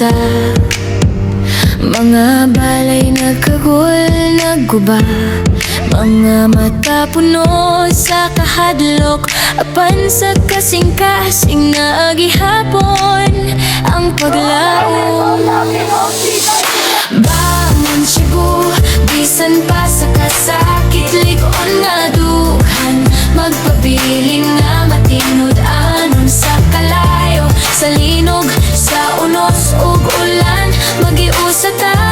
mata. Mga balay nagkagul, nagguba, mga mata puno sa kahadlok, apan sa kasing-kasing na agihapon ang paglaom. Bangon Cebu, bisan pa sa kasakit, ligon nga duhan, magpabiling nga matinod anon sa kalayo, sa linog, sa unos ug ulan, magiusa ta